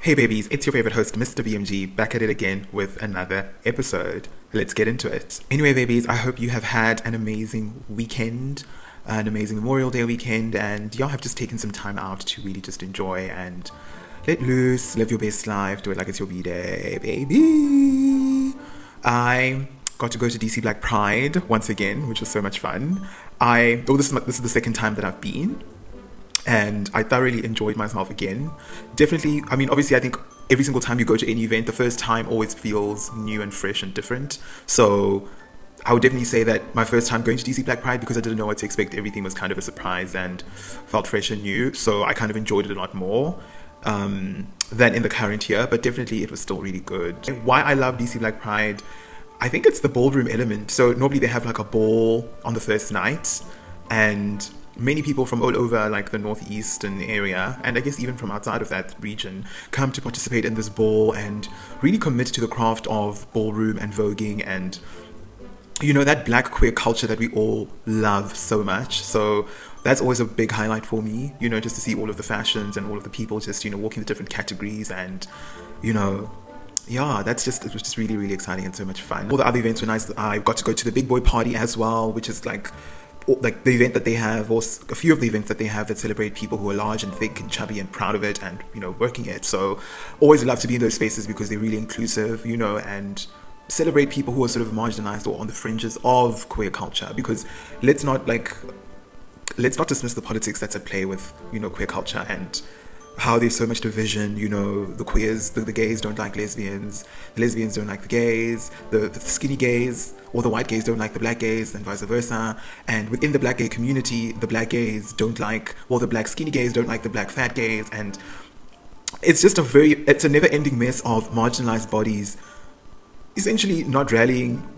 Hey babies, it's your favorite host, Mr. BMG, back at it again with another episode. Let's get into it. Anyway, babies, I hope you have had an amazing weekend, an amazing Memorial Day weekend, and y'all have just taken some time out to really just enjoy and let loose, live your best life, do it like it's your B-Day, baby. I got to go to DC Black Pride once again, which was so much fun. This is the second time that I've been. And I thoroughly enjoyed myself again. Definitely, I mean, obviously, I think every single time you go to any event, the first time always feels new and fresh and different. So I would definitely say that my first time going to DC Black Pride, because I didn't know what to expect, everything was kind of a surprise and felt fresh and new. So I kind of enjoyed it a lot more than in the current year. But definitely, it was still really good. Why I love DC Black Pride, I think it's the ballroom element. So normally they have like a ball on the first night, and many people from all over like the northeastern area, and I guess even from outside of that region, come to participate in this ball and really commit to the craft of ballroom and voguing and, you know, that black queer culture that we all love so much. So that's always a big highlight for me, you know, just to see all of the fashions and all of the people just, you know, walking the different categories and, you know, yeah, it was just really, really exciting and so much fun. All the other events were nice. I got to go to the big boy party as well, which is like the event that they have, or a few of the events that they have that celebrate people who are large and thick and chubby and proud of it and, you know, working it. So always love to be in those spaces because they're really inclusive, you know, and celebrate people who are sort of marginalized or on the fringes of queer culture. Because let's not dismiss the politics that's at play with, you know, queer culture and how there's so much division. You know, the queers, the gays don't like lesbians, the lesbians don't like the gays, the skinny gays or the white gays don't like the black gays, and vice versa. And within the black gay community, the black gays don't like, well, the black skinny gays don't like the black fat gays. And it's a never-ending mess of marginalized bodies essentially not rallying,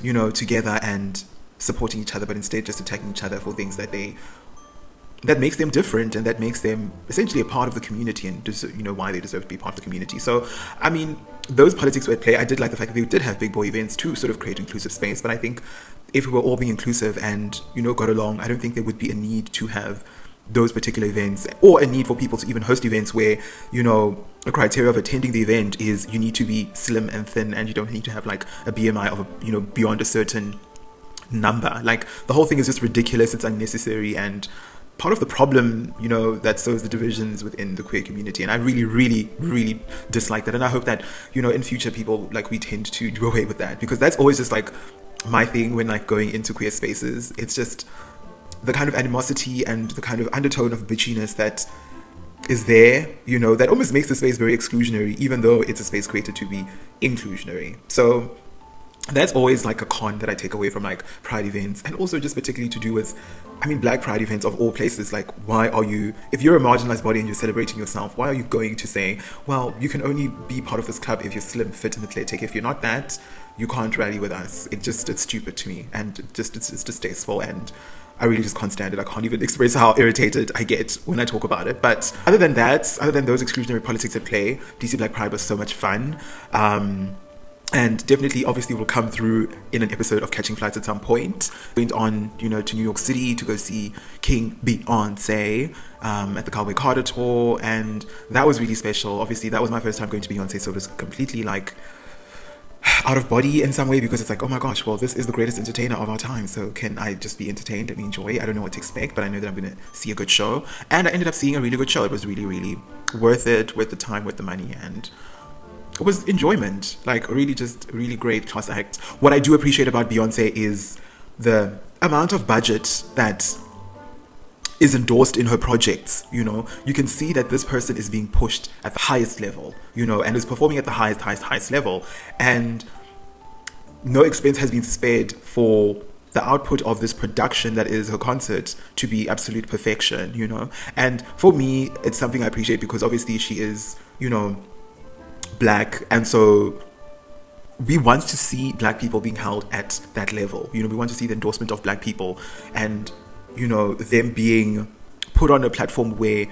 you know, together and supporting each other, but instead just attacking each other for things that makes them different and that makes them essentially a part of the community and, you know, why they deserve to be part of the community. So, I mean, those politics were at play. I did like the fact that they did have big boy events to sort of create inclusive space. But I think if we were all being inclusive and, you know, got along, I don't think there would be a need to have those particular events or a need for people to even host events where, you know, a criteria of attending the event is you need to be slim and thin and you don't need to have like a BMI of, you know, beyond a certain number. Like, the whole thing is just ridiculous. It's unnecessary and part of the problem, you know, that sows the divisions within the queer community. And I really, really, really dislike that. And I hope that, you know, in future people, like, we tend to do away with that, because that's always just like my thing when like going into queer spaces. It's just the kind of animosity and the kind of undertone of bitchiness that is there, you know, that almost makes the space very exclusionary, even though it's a space created to be inclusionary. So that's always like a con that I take away from like pride events, and also just particularly to do with, I mean, black pride events of all places. Like, why are you, if you're a marginalized body and you're celebrating yourself, why are you going to say, well, you can only be part of this club if you're slim, fit, and athletic. If you're not that, you can't rally with us. It's stupid to me, and it's distasteful, and I really just can't stand it. I can't even express how irritated I get when I talk about it. But other than those exclusionary politics at play, DC Black Pride was so much fun. And definitely, obviously, will come through in an episode of Catching Flights at some point. Went on, you know, to New York City to go see King Beyonce at the Cowboy Carter Tour, and that was really special. Obviously, that was my first time going to Beyonce, so it was completely like out of body in some way, because it's like, oh my gosh, well, this is the greatest entertainer of our time, so can I just be entertained and enjoy? I don't know what to expect, but I know that I'm going to see a good show, and I ended up seeing a really good show. It was really, really worth it, worth the time, worth the money, and it was enjoyment. Like, really great class act. What I do appreciate about Beyonce is the amount of budget that is endorsed in her projects. You know, you can see that this person is being pushed at the highest level, you know, and is performing at the highest level, and no expense has been spared for the output of this production that is her concert to be absolute perfection, you know. And for me, it's something I appreciate, because obviously she is, you know, black, and so we want to see black people being held at that level. You know, we want to see the endorsement of black people, and, you know, them being put on a platform where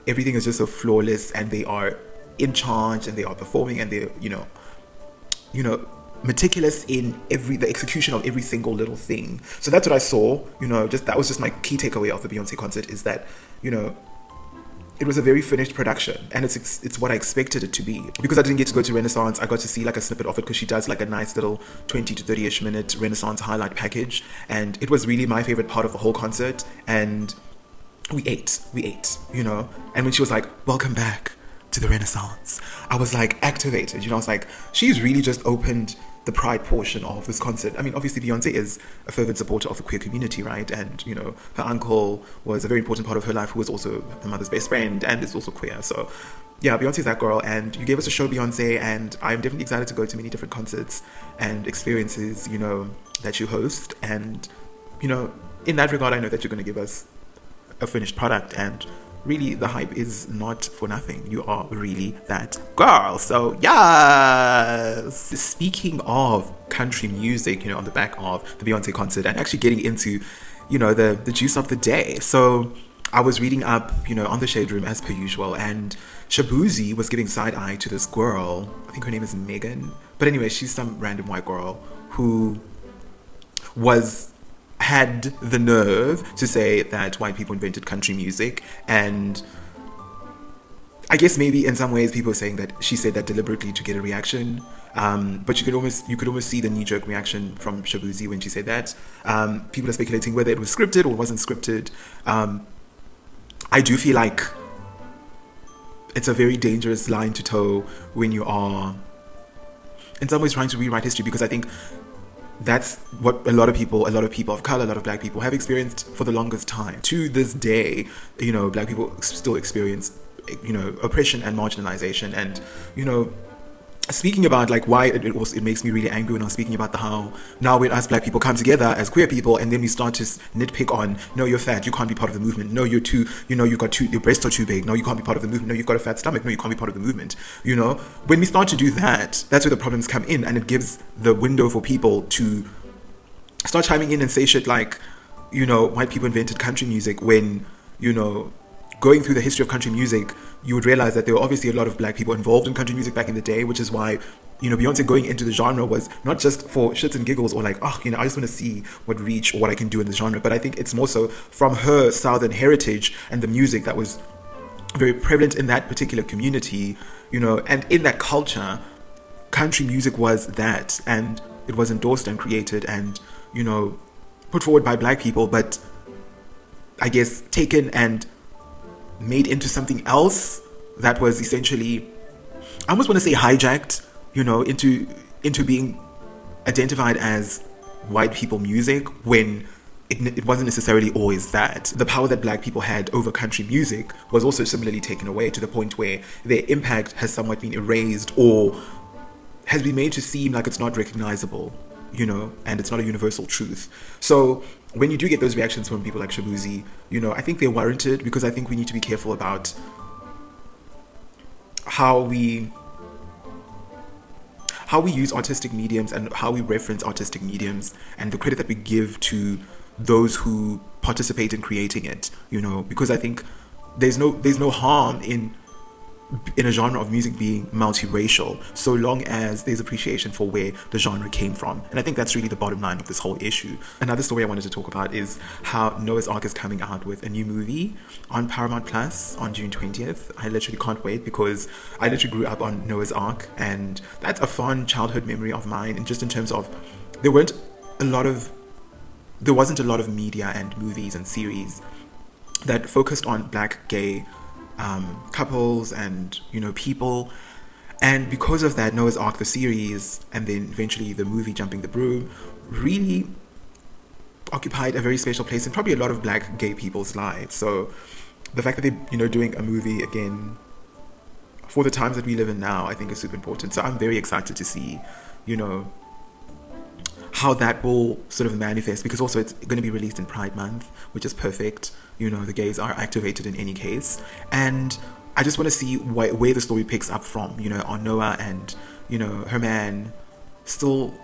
everything is just so flawless, and they are in charge, and they are performing, and they're, you know, meticulous in the execution of every single little thing. So that's what I saw. You know, that was just my key takeaway of the Beyonce concert, is that, you know, it was a very finished production, and it's what I expected it to be. Because I didn't get to go to Renaissance, I got to see like a snippet of it because she does like a nice little 20 to 30ish minute Renaissance highlight package, and it was really my favorite part of the whole concert. And we ate, you know. And when she was like, "Welcome back to the Renaissance," I was like activated, you know. I was like, she's really just opened the pride portion of this concert. I mean, obviously Beyonce is a fervent supporter of the queer community, right? And, you know, her uncle was a very important part of her life, who was also her mother's best friend and is also queer. So yeah, Beyonce's that girl, and you gave us a show, Beyonce, and I'm definitely excited to go to many different concerts and experiences, you know, that you host. And, you know, in that regard, I know that you're going to give us a finished product, and really the hype is not for nothing. You are really that girl. So yes. Speaking of country music, you know, on the back of the Beyonce concert, and actually getting into, you know, the juice of the day. So I was reading up, you know, on the Shade Room as per usual, and Shabuzi was giving side eye to this girl. I think her name is Megan, but anyway, she's some random white girl who had the nerve to say that white people invented country music. And I guess maybe in some ways people are saying that she said that deliberately to get a reaction, but you could almost see the knee-jerk reaction from Shabuzi when she said that. People are speculating whether it was scripted or wasn't scripted. I do feel like it's a very dangerous line to toe when you are in some ways trying to rewrite history, because I think that's what a lot of people of color, a lot of black people have experienced for the longest time. To this day, you know, black people still experience, you know, oppression and marginalization. And, you know, speaking about like why it makes me really angry when I'm speaking about how now when us black people come together as queer people, and then we start to nitpick on, no, you're fat, you can't be part of the movement. No, you're too, you know, your breasts are too big. No, you can't be part of the movement. No, you've got a fat stomach. No, you can't be part of the movement. You know, when we start to do that, that's where the problems come in, and it gives the window for people to start chiming in and say shit like, you know, white people invented country music, when, you know, going through the history of country music, you would realize that there were obviously a lot of black people involved in country music back in the day, which is why, you know, Beyonce going into the genre was not just for shits and giggles or like, oh, you know, I just want to see what reach or what I can do in this genre. But I think it's more so from her Southern heritage and the music that was very prevalent in that particular community, you know, and in that culture, country music was that, and it was endorsed and created and, you know, put forward by black people, but I guess taken and made into something else that was essentially, I almost want to say hijacked, you know, into being identified as white people music, when it wasn't necessarily always that. The power that black people had over country music was also similarly taken away, to the point where their impact has somewhat been erased or has been made to seem like it's not recognizable, you know, and it's not a universal truth. So when you do get those reactions from people like Shabuzi, you know, I think they're warranted, because I think we need to be careful about how we use artistic mediums and how we reference artistic mediums, and the credit that we give to those who participate in creating it, you know, because I think there's no harm in a genre of music being multiracial, so long as there's appreciation for where the genre came from. And I think that's really the bottom line of this whole issue. Another story I wanted to talk about is how Noah's Ark is coming out with a new movie on Paramount Plus on June 20th. I literally can't wait, because I literally grew up on Noah's Ark, and that's a fun childhood memory of mine. And just in terms of, there wasn't a lot of media and movies and series that focused on black gay couples and, you know, people. And because of that, Noah's Ark, the series, and then eventually the movie Jumping the Broom, really occupied a very special place in probably a lot of black gay people's lives. So the fact that they're, you know, doing a movie again for the times that we live in now, I think is super important. So I'm very excited to see, you know, how that will sort of manifest, because also it's going to be released in Pride Month, which is perfect. You know, the gays are activated in any case, and I just want to see where the story picks up from, you know, on Noah and, you know, her man still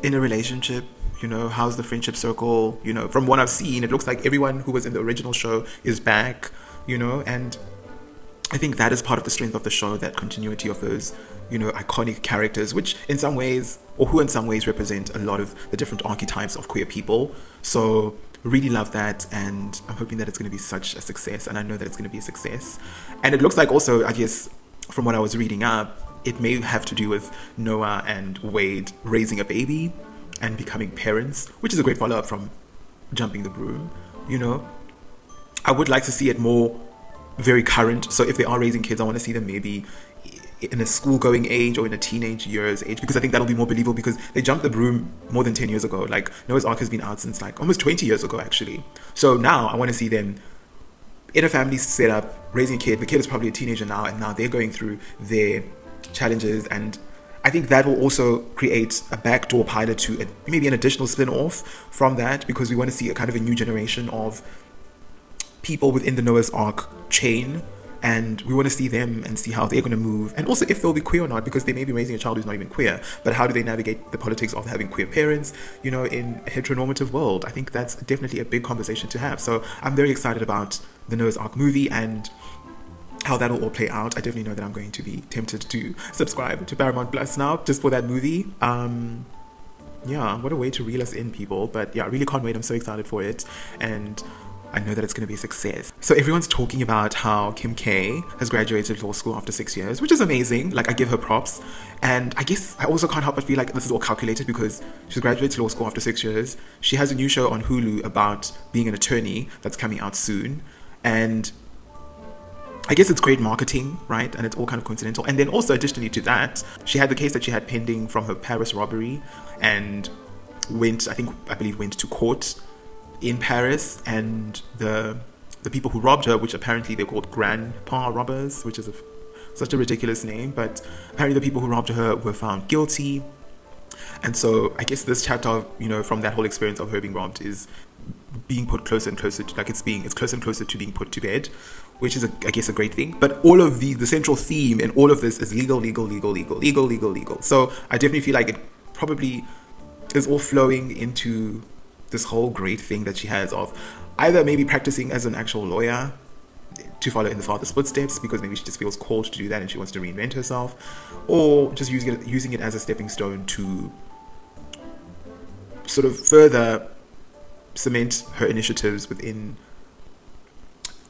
in a relationship, you know, how's the friendship circle, you know, from what I've seen, it looks like everyone who was in the original show is back, you know, and I think that is part of the strength of the show, that continuity of those, you know, iconic characters, which in some ways, or who in some ways represent a lot of the different archetypes of queer people. So really love that, and I'm hoping that it's going to be such a success, and I know that it's going to be a success. And it looks like also, I guess, from what I was reading up, it may have to do with Noah and Wade raising a baby and becoming parents, which is a great follow-up from Jumping the Broom, you know. I would like to see it more very current. So if they are raising kids, I want to see them maybe in a school-going age or in a teenage years age, because I think that'll be more believable, because they jumped the broom more than 10 years ago. Like, Noah's Ark has been out since like almost 20 years ago, actually. So now I want to see them in a family setup, raising a kid. The kid is probably a teenager now, and now they're going through their challenges, and I think that will also create a backdoor pilot to maybe an additional spin-off from that, because we want to see a kind of a new generation of people within the Noah's Ark chain, and we want to see them and see how they're going to move, and also if they'll be queer or not, because they may be raising a child who's not even queer, but how do they navigate the politics of having queer parents, you know, in a heteronormative world? I think that's definitely a big conversation to have. So I'm very excited about the Noah's Ark movie and how that'll all play out. I definitely know that I'm going to be tempted to subscribe to Paramount Plus now just for that movie. Yeah, what a way to reel us in, people. But yeah, I really can't wait. I'm so excited for it, and I know that it's going to be a success. So everyone's talking about how Kim K has graduated law school after 6 years, which is amazing. Like, I give her props. And I guess I also can't help but feel like this is all calculated, because she's graduated law school after 6 years. She has a new show on Hulu about being an attorney that's coming out soon. And I guess it's great marketing, right? And it's all kind of coincidental. And then also, additionally to that, she had the case that she had pending from her Paris robbery, and I believe went to court in Paris, and the people who robbed her, which apparently they're called grandpa robbers, which is such a ridiculous name, but apparently the people who robbed her were found guilty. And so I guess this chapter, you know, from that whole experience of her being robbed is being put closer and closer to, like, it's closer and closer to being put to bed, which is I guess a great thing. But all of the central theme in all of this is legal. So I definitely feel like it probably is all flowing into this whole great thing that she has of either maybe practicing as an actual lawyer to follow in the father's footsteps, because maybe she just feels called to do that and she wants to reinvent herself, or just using it as a stepping stone to sort of further cement her initiatives within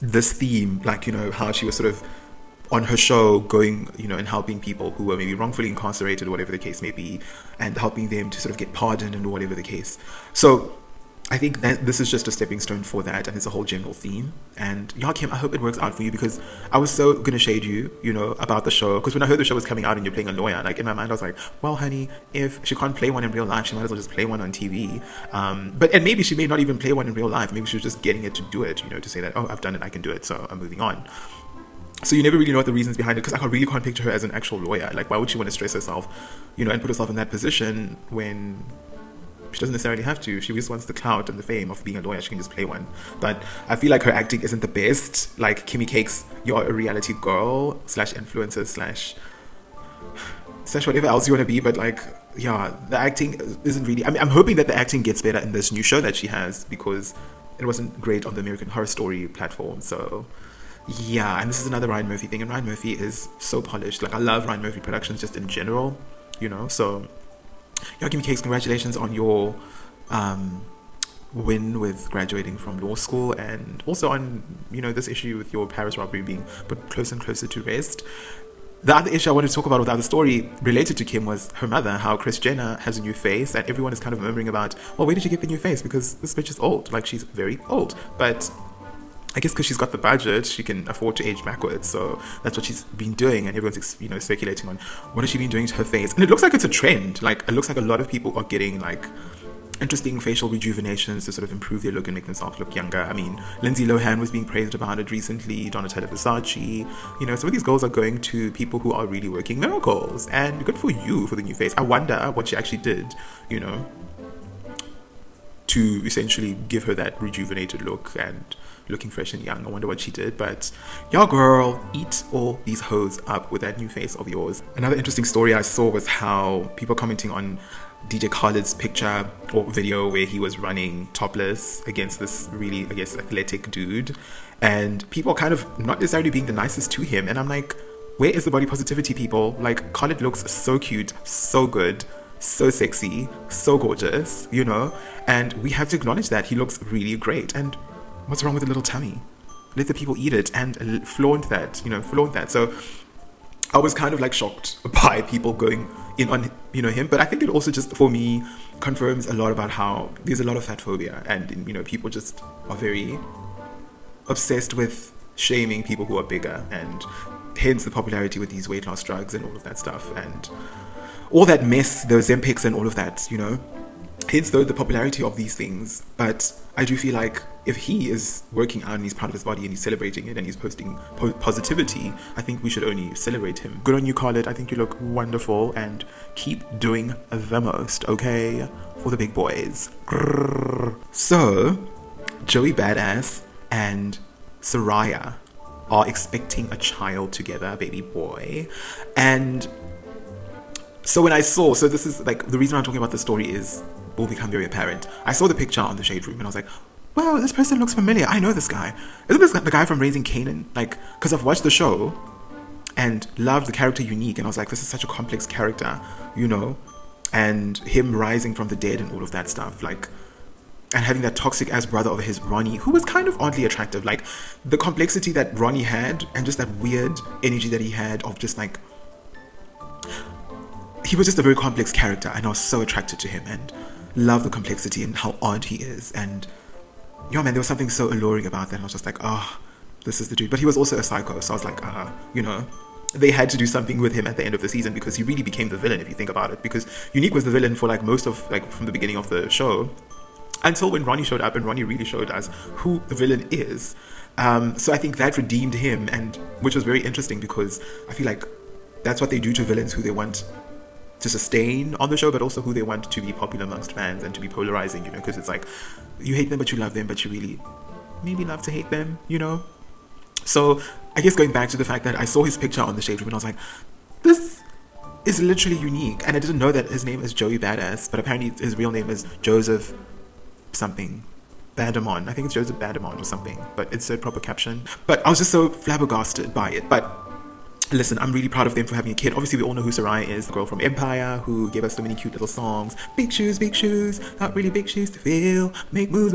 this theme, like, you know, how she was sort of on her show going, you know, and helping people who were maybe wrongfully incarcerated or whatever the case may be, and helping them to sort of get pardoned and whatever the case. So I think that this is just a stepping stone for that, and it's a whole general theme. And yeah, Kim, I hope it works out for you, because I was so gonna shade you, you know, about the show, because when I heard the show was coming out and you're playing a lawyer, like, in my mind I was like, well, honey, if she can't play one in real life, she might as well just play one on TV. And maybe she may not even play one in real life. Maybe she was just getting it to do it, you know, to say that, oh, I've done it, I can do it, so I'm moving on. So you never really know what the reasons behind it, because I really can't picture her as an actual lawyer. Like, why would she want to stress herself, you know, and put herself in that position when she doesn't necessarily have to? She just wants the clout and the fame of being a lawyer. She can just play one. But I feel like her acting isn't the best. Like, Kimmy Cakes, you're a reality girl / influencer / whatever else you want to be. But like, yeah, the acting isn't really... I mean, I'm hoping that the acting gets better in this new show that she has, because it wasn't great on the American Horror Story platform. So yeah, and this is another Ryan Murphy thing, and Ryan Murphy is so polished. Like, I love Ryan Murphy productions just in general, you know. So yeah, Kimmy Cakes, congratulations on your win with graduating from law school, and also on, you know, this issue with your Paris robbery being put closer and closer to rest. The other issue I wanted to talk about with the other story related to Kim was her mother, how Kris Jenner has a new face, and everyone is kind of murmuring about, well, where did she get the new face? Because this bitch is old. Like, she's very old. But I guess because she's got the budget, she can afford to age backwards. So that's what she's been doing, and everyone's, you know, speculating on what has she been doing to her face. And it looks like it's a trend. Like, it looks like a lot of people are getting like interesting facial rejuvenations to sort of improve their look and make themselves look younger. I mean, Lindsay Lohan was being praised about it recently, Donatella Versace. You know, some of these goals are going to people who are really working miracles, and good for you for the new face. I wonder what she actually did, you know, to essentially give her that rejuvenated look and looking fresh and young. I wonder what she did. But yeah, girl, eat all these hoes up with that new face of yours. Another interesting story I saw was how people commenting on DJ Khaled's picture or video where he was running topless against this really, I guess, athletic dude, and people kind of not necessarily being the nicest to him. And I'm like, where is the body positivity, people? Like, Khaled looks so cute, so good. so sexy, so gorgeous, you know, and we have to acknowledge that he looks really great. And what's wrong with a little tummy? Let the people eat it and flaunt that, you know, flaunt that. So I was kind of like shocked by people going in on, you know, him. But I think it also just, for me, confirms a lot about how there's a lot of fat phobia, and, you know, people just are very obsessed with shaming people who are bigger, and hence the popularity with these weight loss drugs and all of that stuff, and all that mess, the Zempics and all of that, you know, hence though the popularity of these things. But I do feel like if he is working out and he's proud of his body and he's celebrating it and he's posting positivity, I think we should only celebrate him. Good on you, Khaled. I think you look wonderful, and keep doing the most, okay, for the big boys. Grrr. So Joey Badass and Soraya are expecting a child together, a baby boy. And so when I saw, so this is like, the reason I'm talking about this story is, will become very apparent. I saw the picture on the Shade Room and I was like, wow, this person looks familiar. I know this guy. Isn't this the guy from Raising Kanan? Like, because I've watched the show and loved the character Unique, and I was like, this is such a complex character, you know, and him rising from the dead and all of that stuff, like, and having that toxic ass brother of his, Ronnie, who was kind of oddly attractive. Like, the complexity that Ronnie had and just that weird energy that he had of just like, he was just a very complex character, and I was so attracted to him and love the complexity and how odd he is. And yo, man, there was something so alluring about that. I was just like, oh, this is the dude. But he was also a psycho, so I was like, you know, they had to do something with him at the end of the season, because he really became the villain, if you think about it. Because Unique was the villain for like most of, like, from the beginning of the show until when Ronnie showed up, and Ronnie really showed us who the villain is. So I think that redeemed him, and which was very interesting, because I feel like that's what they do to villains, who they want to sustain on the show, but also who they want to be popular amongst fans and to be polarizing, you know, because it's like, you hate them but you love them, but you really maybe love to hate them, you know. So I guess going back to the fact that I saw his picture on the Shade Room and I was like, this is literally Unique. And I didn't know that his name is Joey Badass, but apparently his real name is Joseph something Badamon. I think it's Joseph Badamon or something, but it's a proper caption. But I was just so flabbergasted by it. But listen, I'm really proud of them for having a kid. Obviously, we all know who Soraya is, the girl from Empire, who gave us so many cute little songs. Big shoes, not really big shoes to fill. Make moves,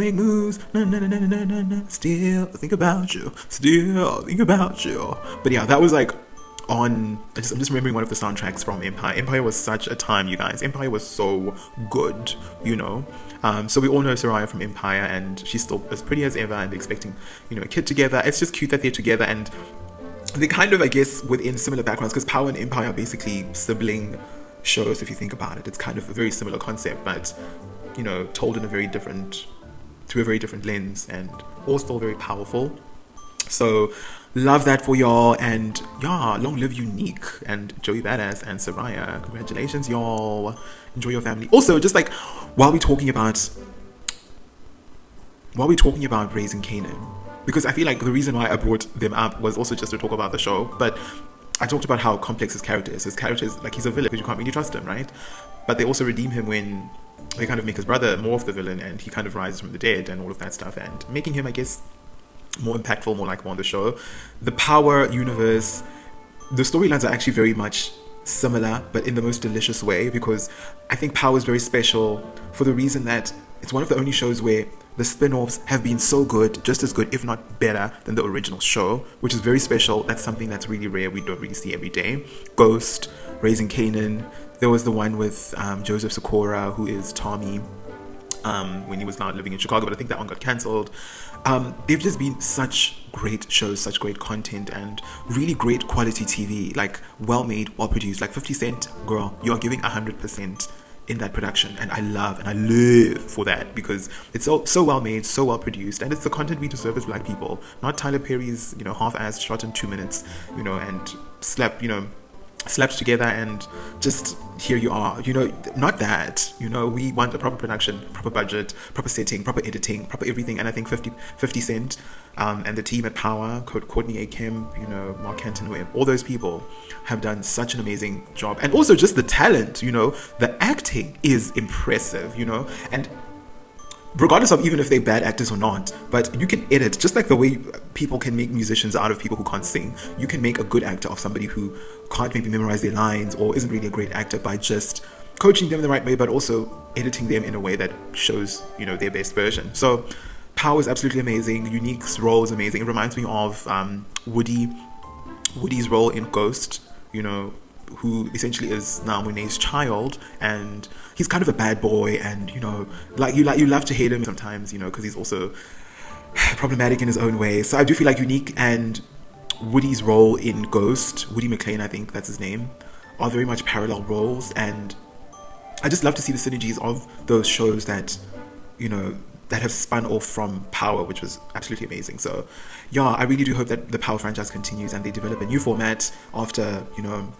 na na na na na na na. Still think about you. But yeah, that was like I'm just remembering one of the soundtracks from Empire. Empire was such a time, you guys. Empire was so good, you know. So we all know Soraya from Empire, and she's still as pretty as ever, and they're expecting, you know, a kid together. It's just cute that they're together, and they kind of, I guess, within similar backgrounds, because Power and Empire are basically sibling shows, if you think about it. It's kind of a very similar concept, but, you know, told in a very different lens, and all still very powerful. So love that for y'all, and yeah, long live Unique and Joey Badass and Soraya. Congratulations, y'all. Enjoy your family. Also, just like while we're talking about Raising Kanan, because I feel like the reason why I brought them up was also just to talk about the show, but I talked about how complex his character is. His character is like, he's a villain because you can't really trust him, right? But they also redeem him when they kind of make his brother more of the villain, and he kind of rises from the dead and all of that stuff, and making him, I guess, more impactful, more likable on the show. The Power universe, the storylines are actually very much similar, but in the most delicious way, because I think Power is very special for the reason that it's one of the only shows where the spin-offs have been so good, just as good, if not better, than the original show, which is very special. That's something that's really rare. We don't really see every day. Ghost, Raising Kanan. There was the one with Joseph Sikora, who is Tommy, when he was not living in Chicago, but I think that one got cancelled. They've just been such great shows, such great content, and really great quality TV, like well made, well produced. Like 50 Cent, girl, you're giving 100% in that production, and I love and I live for that, because it's so well made, so well produced, and it's the content we deserve as black people, not Tyler Perry's, you know, half-assed shot in 2 minutes, you know, and slapped together and just here you are, you know, not that, you know. We want a proper production, proper budget, proper setting, proper editing, proper everything. And I think 50 Cent and the team at Power, Courtney A. Kemp, you know, Mark Canton, all those people have done such an amazing job. And also just the talent, you know, the acting is impressive, you know, and regardless of even if they're bad actors or not, but you can edit, just like the way people can make musicians out of people who can't sing. You can make a good actor of somebody who can't maybe memorize their lines or isn't really a great actor by just coaching them the right way, but also editing them in a way that shows, you know, their best version. So Power is absolutely amazing. Unique's role is amazing. It reminds me of Woody's role in Ghost, you know, who essentially is now Moné's child, and he's kind of a bad boy, and you know, you love to hate him sometimes, you know, because he's also problematic in his own way. So I do feel like Unique and Woody's role in Ghost, Woody McLean, I think that's his name, are very much parallel roles, and I just love to see the synergies of those shows that, you know, that have spun off from Power, which was absolutely amazing. So yeah, I really do hope that the Power franchise continues and they develop a new format after, you know,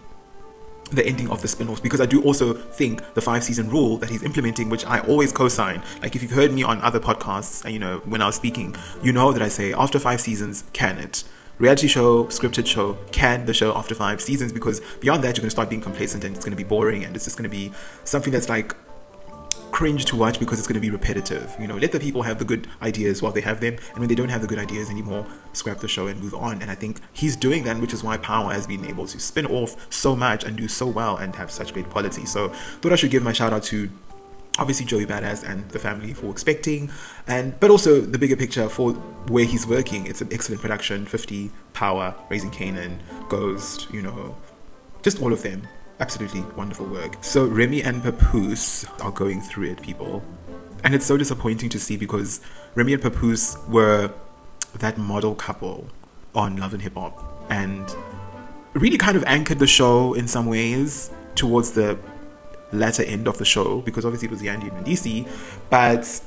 the ending of the spin-offs, because I do also think the 5-season rule that he's implementing, which I always co-sign, like if you've heard me on other podcasts, you know, when I was speaking, you know that I say after 5 seasons, can it? Reality show, scripted show, can the show after 5 seasons? Because beyond that, you're going to start being complacent and it's going to be boring, and it's just going to be something that's like cringe to watch because it's going to be repetitive. You know, let the people have the good ideas while they have them, and when they don't have the good ideas anymore, scrap the show and move on. And I think he's doing that, which is why Power has been able to spin off so much and do so well and have such great quality. So thought I should give my shout out to obviously Joey Badass and the family for expecting, but also the bigger picture for where he's working. It's an excellent production. 50, Power, Raising Kanan, Ghost, you know, just all of them. Absolutely wonderful work. So Remy and Papoose are going through it, people. And it's so disappointing to see, because Remy and Papoose were that model couple on Love and Hip Hop and really kind of anchored the show in some ways towards the latter end of the show, because obviously it was Yandy and DC, but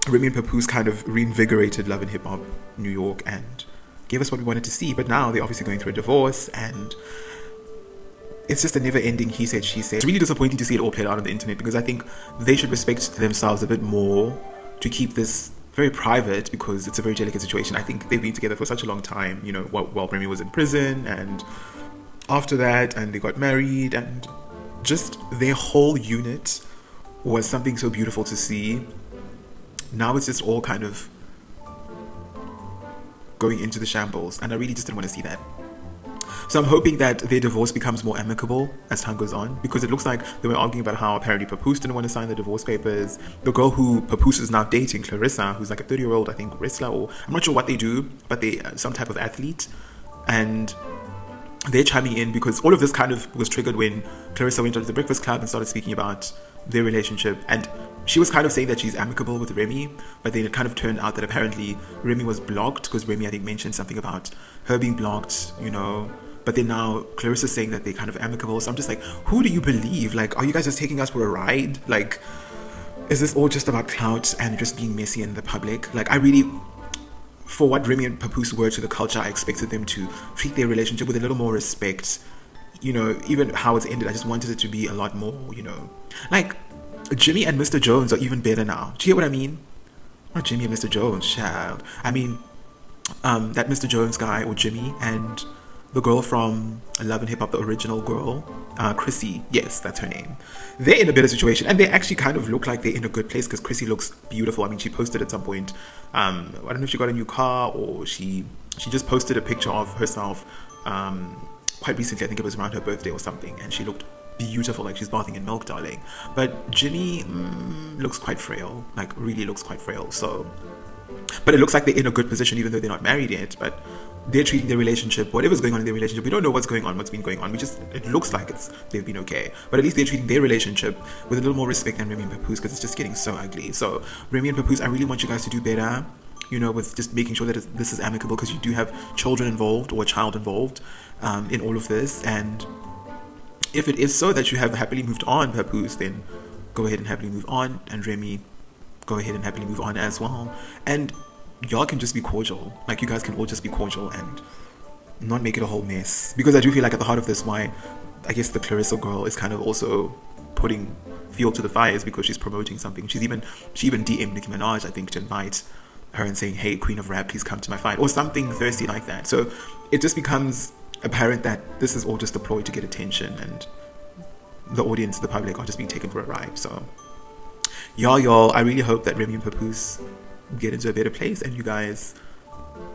Remy and Papoose kind of reinvigorated Love and Hip Hop New York and gave us what we wanted to see. But now they're obviously going through a divorce, and it's just a never-ending he said, she said. It's really disappointing to see it all played out on the internet, because I think they should respect themselves a bit more to keep this very private, because it's a very delicate situation. I think they've been together for such a long time, you know, while Remy was in prison and after that, and they got married, and just their whole unit was something so beautiful to see. Now it's just all kind of going into the shambles, and I really just didn't want to see that. So I'm hoping that their divorce becomes more amicable as time goes on, because it looks like they were arguing about how apparently Papoose didn't want to sign the divorce papers. The girl who Papoose is now dating, Clarissa, who's like a 30-year-old, I think, wrestler, or I'm not sure what they do, but they some type of athlete, and they're chiming in because all of this kind of was triggered when Clarissa went onto the Breakfast Club and started speaking about their relationship, and she was kind of saying that she's amicable with Remy, but then it kind of turned out that apparently Remy was blocked, because Remy, I think, mentioned something about her being blocked, you know. But then now Clarissa's saying that they're kind of amicable. So I'm just like, who do you believe? Like, are you guys just taking us for a ride? Like, is this all just about clout and just being messy in the public? Like, I really, for what Remy and Papoose were to the culture, I expected them to treat their relationship with a little more respect. You know, even how it's ended, I just wanted it to be a lot more, you know. Like, Jimmy and Mr. Jones are even better now. Do you hear what I mean? Not Jimmy and Mr. Jones, child. I mean, that Mr. Jones guy, or Jimmy, and the girl from Love and Hip Hop, the original girl, Chrissy, yes, that's her name. They're in a better situation, and they actually kind of look like they're in a good place, because Chrissy looks beautiful. I mean, she posted at some point, I don't know if she got a new car, or she just posted a picture of herself quite recently. I think it was around her birthday or something, and she looked beautiful, like she's bathing in milk, darling. But Jimmy looks quite frail, like really looks quite frail. So, but it looks like they're in a good position, even though they're not married yet. But they're treating their relationship, whatever's going on in their relationship, we don't know what's been going on. It looks like they've been okay. But at least they're treating their relationship with a little more respect than Remy and Papoose, because it's just getting so ugly. So Remy and Papoose, I really want you guys to do better, you know, with just making sure that this is amicable, because you do have children involved, or a child involved in all of this. And if it is so that you have happily moved on, Papoose, then go ahead and happily move on, and Remy, go ahead and happily move on as well. And y'all can just be cordial. Like, you guys can all just be cordial and not make it a whole mess. Because I do feel like at the heart of this, why I guess the Clarissa girl is kind of also putting fuel to the fires, because she's promoting something. She even DM'd Nicki Minaj, I think, to invite her and saying, hey, Queen of Rap, please come to my fight, or something thirsty like that. So it just becomes apparent that this is all just a ploy to get attention, and the audience, the public, are just being taken for a ride. So y'all, I really hope that Remy and Papoose get into a better place, and you guys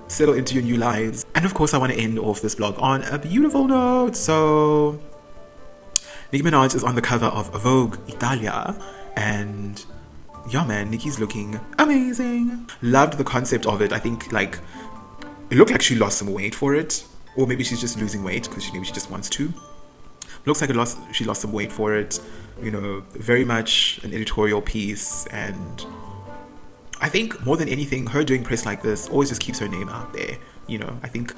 settle into your new lives. And of course, I want to end off this vlog on a beautiful note. So Nicki Minaj is on the cover of Vogue Italia, and yeah, man, Nicki's looking amazing. Loved the concept of it. I think like it looked like she lost some weight for it, or maybe she's just losing weight because maybe she just wants to. Looks like she lost some weight for it. You know, very much an editorial piece, and I think more than anything, her doing press like this always just keeps her name out there. You know, I think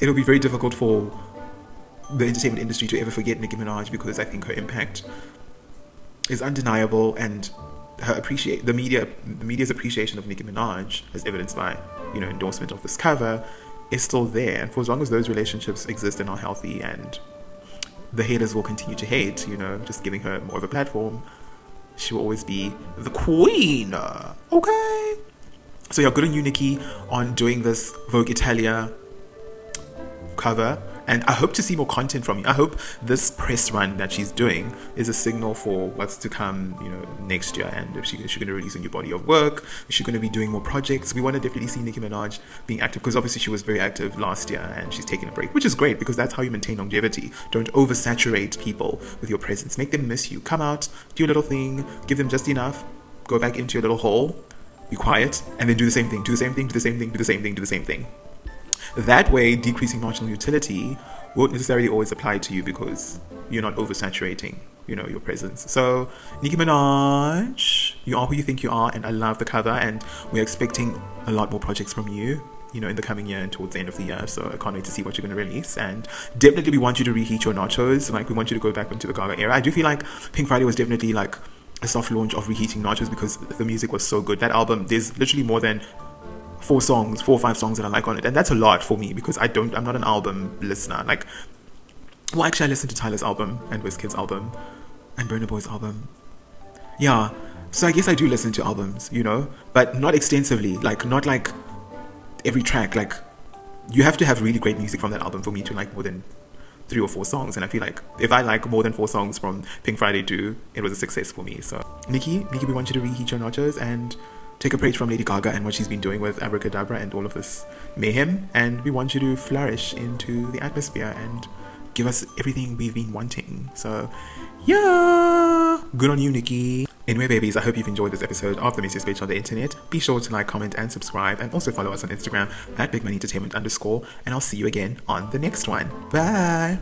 it'll be very difficult for the entertainment industry to ever forget Nicki Minaj, because I think her impact is undeniable, and the media's appreciation of Nicki Minaj, as evidenced by, you know, endorsement of this cover, is still there. And for as long as those relationships exist and are healthy, and the haters will continue to hate, you know, just giving her more of a platform, she will always be the queen. Okay. So yeah, good on you, Nicki, on doing this Vogue Italia cover, and I hope to see more content from you. I hope this press run that she's doing is a signal for what's to come, you know, next year. And if she's going to release a new body of work, is she going to be doing more projects? We want to definitely see Nicki Minaj being active, because obviously she was very active last year and she's taking a break, which is great, because that's how you maintain longevity. Don't oversaturate people with your presence. Make them miss you. Come out, do your little thing, give them just enough, go back into your little hole, be quiet, and then do the same thing, do the same thing, do the same thing, do the same thing, do the same thing. That way, decreasing marginal utility won't necessarily always apply to you, because you're not oversaturating, you know, your presence. So, Nicki Minaj, you are who you think you are, and I love the cover, and we're expecting a lot more projects from you, you know, in the coming year and towards the end of the year. So I can't wait to see what you're going to release. And definitely we want you to reheat your nachos. Like, we want you to go back into the Gaga era. I do feel like Pink Friday was definitely like a soft launch of reheating nachos, because the music was so good. That album, there's literally more than 4 or 5 songs that I like on it, and that's a lot for me, because I'm not an album listener. Like, well, actually I listened to Tyler's album and Wizkid's album and Burna Boy's album. Yeah, so I guess I do listen to albums, you know, but not extensively. Like, not like every track. Like, you have to have really great music from that album for me to like more than 3 or 4 songs, and I feel like if I like more than 4 songs from Pink Friday 2, it was a success for me. So Nicki, we want you to reheat your nachos and take a page from Lady Gaga and what she's been doing with Abracadabra and all of this mayhem, and we want you to flourish into the atmosphere and give us everything we've been wanting. So yeah, good on you, Nicki. Anyway, babies, I hope you've enjoyed this episode of The Messiest Bitch on the Internet. Be sure to like, comment, and subscribe, and also follow us on Instagram at BigMoneyEntertainment_, and I'll see you again on the next one. Bye.